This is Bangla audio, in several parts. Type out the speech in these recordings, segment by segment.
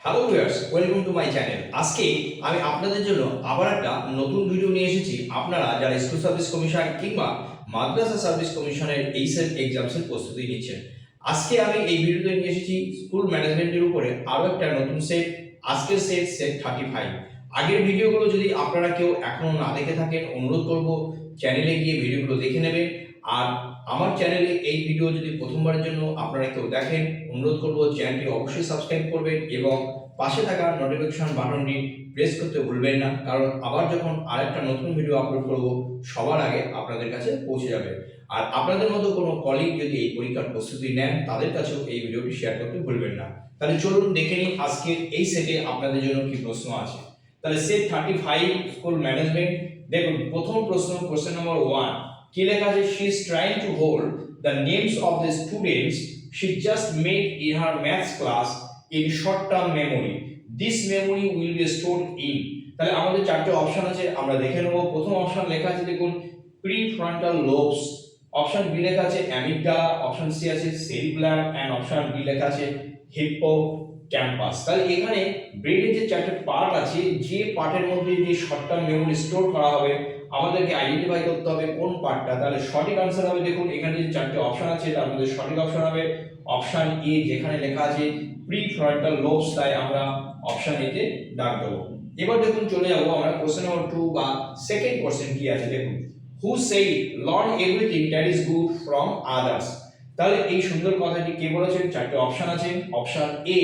Hello viewers, welcome to my channel. আজকে আমি আপনাদের জন্য আবার একটা নতুন ভিডিও নিয়ে এসেছি। আপনারা যারা স্কুল সার্ভিস কমিশন কিংবা মাদ্রাসা সার্ভিস কমিশনের এইচএসএল এক্সামসের প্রস্তুতি নিচ্ছেন, আজকে আমি এই ভিডিওতে নিয়ে এসেছি স্কুল ম্যানেজমেন্টের উপরে আরও একটা নতুন সেট। আজকের সেট 35। আগের ভিডিওগুলো যদি আপনারা কেউ এখনো না দেখে থাকেন, অনুরোধ করব চ্যানেলে গিয়ে ভিডিওগুলো দেখে নেবেন। আর আমার চ্যানেলে এই ভিডিও যদি প্রথমবারের জন্য আপনারা কেউ দেখেন, অনুরোধ করব চ্যানেলটি অবশ্যই সাবস্ক্রাইব করবেন এবং পাশে থাকা নোটিফিকেশন বাটনটি প্রেস করতে ভুলবেন না, কারণ আবার যখন আরেকটা নতুন ভিডিও আপলোড করব সবার আগে আপনাদের কাছে পৌঁছে যাবে। আর আপনাদের মতো কোনো কলিগ যদি এই পরীক্ষার প্রস্তুতি নেন, তাদের কাছেও এই ভিডিওটি শেয়ার করতে ভুলবেন না। তাহলে চলুন দেখে নিই আজকের এই সেটে আপনাদের জন্য কি প্রশ্ন আছে। তাহলে সেট 35 স্কুল ম্যানেজমেন্ট। দেখুন প্রথম প্রশ্ন, কোশ্চেন নম্বর 1, কি লেখা আছে? She is trying to hold the names of the students she just made in her maths class in short term memory. This memory will be stored in. তাহলে আমাদের চারটি অপশন আছে, আমরা দেখে নেব। প্রথম অপশন লেখা আছে দেখুন প্রিফ্রন্টাল লোবস, অপশন বি লেখা আছে অ্যামিগডালা, অপশন সি আছে সেরিব্রাম এন্ড অপশন ডি লেখা আছে হিপোক্যাম্পাস। তাহলে এখানে ব্রেনের যে চারটি পার্ট আছে, যে পার্টের মধ্যে যে শর্ট টার্ম মেমরি স্টোর করা হবে, আমাদেরকে আইডেন্টিফাই করতে হবে কোন পার্টটা। তাহলে সঠিক आंसर হবে, দেখুন এখানে যে চারটি অপশন আছে তার মধ্যে সঠিক অপশন হবে অপশন এ, যেখানে লেখা আছে প্রিফ্রন্টাল লোবস, তাই আমরা অপশন এ তে দাগ দেব। এবার দেখুন চলে যাব আমরা কোশ্চেন নম্বর 2 বা সেকেন্ড কোশ্চেন কি আছে দেখুন। Who said learn everything that is good from others. তাহলে এই সুন্দর কথাটি কে বলেছেন? চারটি অপশন আছে, option A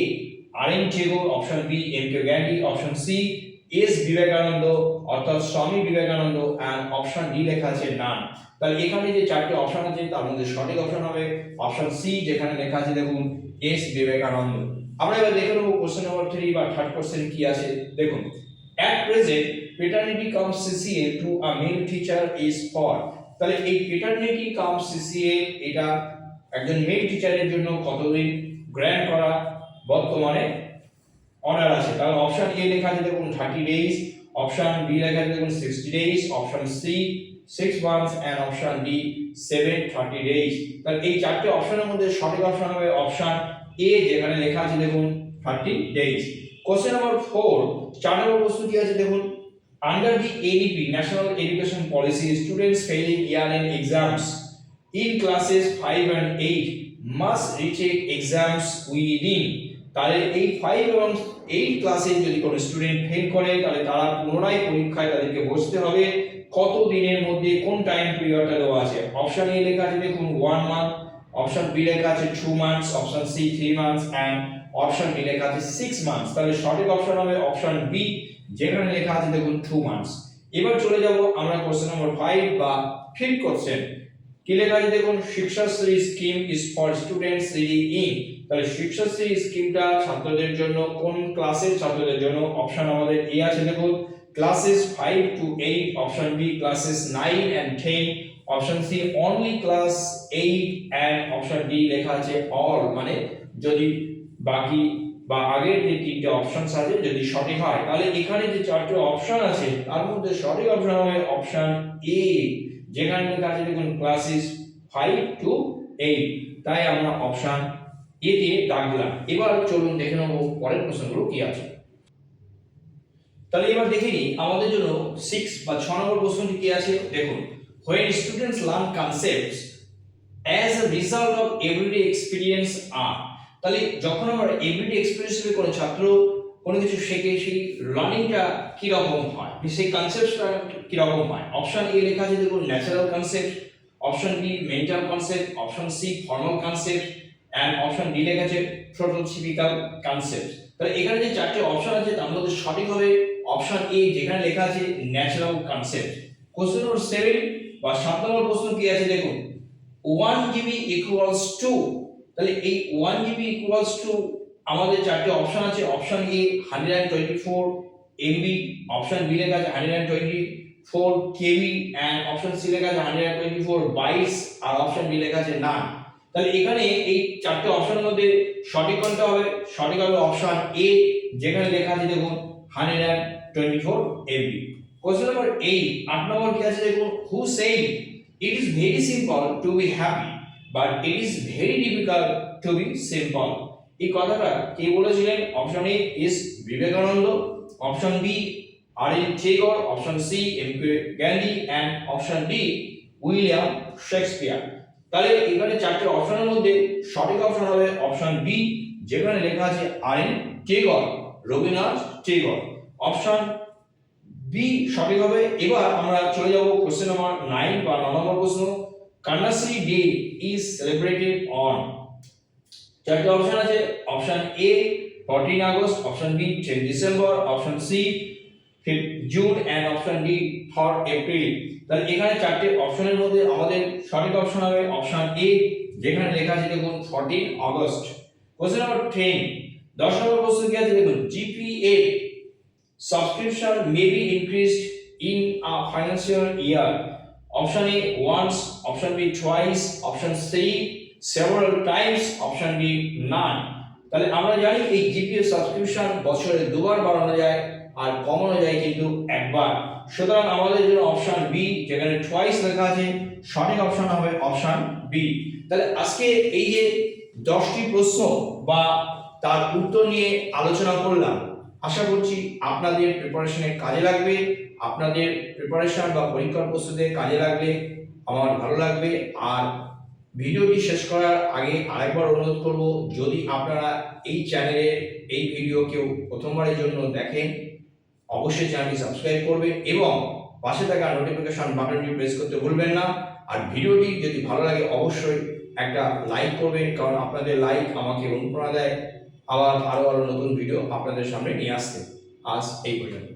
RN Tagore, option B M K Gandhi, option C S Vivekananda অর্থাৎ Swami Vivekananda and option D লেখা আছে নান। তাহলে এখানে যে চারটি অপশন আছে তার মধ্যে সঠিক অপশন হবে অপশন সি, যেখানে লেখা আছে দেখুন এস বিবেকানন্দ। আমরা এবার দেখে নেব কোশ্চেন নম্বর 3 বা থার্ড কোশ্চেন কি আছে দেখুন। At present paternity cum CCA to a male teacher is for। তাহলে এই paternity cum CCA এটা একজন মেল টিচারের জন্য কতদিন গ্র্যান্ট করা বর্তমানে অর্ডার আছে? তাহলে অপশন এ লেখা আছে দেখুন 30 ডেজ, অপশন বি লেখা আছে দেখুন 60 days, option C 6 months and option D 730 days. তাহলে এই চারটি অপশনের মধ্যে সঠিক অপশন হবে অপশন এ, যেখানে লেখা আছে দেখুন 30 ডেজ। কোশ্চেন নাম্বার 4, 4 নম্বর প্রশ্ন কি আছে দেখুন। Under the ADP national education policy students failing year end exams in classes 5 and 8 must retake exams within। তাহলে এই 5 এবং 8 ক্লাসে যদি কোনো স্টুডেন্ট ফেল করে, তাহলে তারা পুনরায় পরীক্ষায় তাদেরকে বসতে হবে কত দিনের মধ্যে, কোন টাইম পিরিয়ডটা দেওয়া আছে। অপশন এ লেখা আছে দেখুন 1 মান্থ, অপশন বি লেখা আছে 2 months, option C 3 months and option D লেখা আছে 6 মান্থস। তাহলে সঠিক অপশন হবে অপশন বি, যেখানে লেখা আছে দেখুন 2 মান্থস। এবার চলে যাব আমরা কোশ্চেন নম্বর 5 বা ফিফথ কোশ্চেন। কি লেখা আছে দেখুন Shikshashree scheme is for students reading in. তাহলে শিক্ষাশ্রী স্কিমটা ছাত্রদের জন্য কোন ক্লাসের ছাত্রদের জন্য? অপশন আমাদের এ আছে দেখুন classes 5 to 8, option B classes 9 and 10, option C only class 8 and option D লেখা আছে অল, মানে যদি বাকি বা আগের যে তিনটে অপশনস আছে যদি সঠিক হয়, তাহলে এখানে যে চারটি অপশন আছে তার মধ্যে সঠিক অপশন হবে অপশন এ, যেখানে লেখা আছে দেখুন ক্লাসেস 5 to 8, তাই আমরা অপশন এ তে দাগ দিলাম। এবার চলুন দেখে নেব পরের প্রশ্নগুলো কি আছে। তাহলে এবার দেখে নিই আমাদের জন্য 6 বা 6 নম্বর প্রশ্নটি কি আছে দেখুন। when students learn concepts as a result of everyday experience are। তাহলে যখন আমরা এভরিডে এক্সপেরিয়েন্স থেকে কোনো ছাত্র কোনো কিছু শেখে, সেই লার্নিংটা কি রকম হয়, সেই কনসেপ্টটা কি রকম হয়। অপশন এ লেখা আছে দেখুন natural concept, option B mental concept, option C formal concept and option D লেখা আছে প্রোটোটিপিক্যাল কনসেপ্ট। তাহলে এখানে যে চারটি অপশন আছে তার মধ্যে সঠিক হবে অপশন এ, যেখানে লেখা আছে ন্যাচারাল কনসেপ্ট। কোশ্চেন নম্বর 7 বা 7 নম্বর প্রশ্ন কি আছে দেখুন 1 জিবি ইকুয়ালস টু। তাহলে এই 1 জিবি ইকুয়ালস টু আমাদের চারটি অপশন আছে। Option A 124 MB, option B লেখা আছে 124 কেবি এন্ড অপশন সি লেখা আছে 124 বাইটস আর অপশন ডি লেখা আছে নান। তাহলে এখানে এই চারটি অপশনের মধ্যে সঠিক কোনটা হবে? সঠিক হবে অপশন এ, যেখানে লেখা আছে দেখুন 124 এমবি। কোশ্চেন নম্বর 8, 8 নম্বর কি আছে দেখুন who said it is very simple to be happy but it is very difficult to be simple। এই কথাটা কে বলেছিলেন? Option A S Vivekananda, option B R N Tagore, option C M K Gandhi and option D William Shakespeare. তাহলে এখানে চারটে অপশনের মধ্যে সঠিক অপশন হবে অপশন বি, যেখানে লেখা আছে R N Tagore, Rabindranath Tagore. Option B সঠিক হবে। এবার আমরা চলে যাব কোশ্চেন নাম্বার 9 বা 9 নম্বর প্রশ্ন। Kanyashree day is celebrated on. চারটে অপশন আছে। Option A 14 August, option B 10 December, option C 5 June and option D 3 April. তাহলে এখানে চারটে অপশনের মধ্যে আমাদের সঠিক অপশন হবে অপশন এ, যেখানে লেখা আছে দেখুন 14 আগস্ট। কোশ্চেন নাম্বার 10, 10 নম্বর প্রশ্ন কি আছে দেখুন, GPA subscription may be increased in a financial year. Option A once, option B twice, option C several times, option D none. তাহলে আমরা জানি এই জিপিএ সাবস্ক্রিপশন বছরে দুবার বাড়ানো যায় আর কমানো যায় কিন্তু একবার। সুতরাং আমাদের জন্য অপশন বি, যেখানে টুয়াইস লেখা আছে, সঠিক অপশন হবে অপশন বি। তাহলে আজকে এই যে 10টি প্রশ্ন বা তার উত্তর নিয়ে আলোচনা করলাম, আশা করছি আপনাদের প্রিপারেশনে কাজে লাগবে। আপনাদের প্রিপারেশন বা পরীক্ষার প্রস্তুতিতে কাজে লাগলে আমার ভালো লাগবে। আর ভিডিওটি শেষ করার আগে আরেকবার অনুরোধ করব, যদি আপনারা এই চ্যানেলে এই ভিডিও কেউ প্রথমবারের জন্য দেখেন, অবশ্যই চ্যানেলটি সাবস্ক্রাইব করবেন এবং পাশে থাকা নোটিফিকেশন বাটনটি প্রেস করতে ভুলবেন না। আর ভিডিওটি যদি ভালো লাগে অবশ্যই একটা লাইক করবেন, কারণ আপনাদের লাইক আমাকে অনুপ্রেরণা দেয় আবার আরো নতুন ভিডিও আপনাদের সামনে নিয়ে আসতে। আজ এই পর্যন্ত।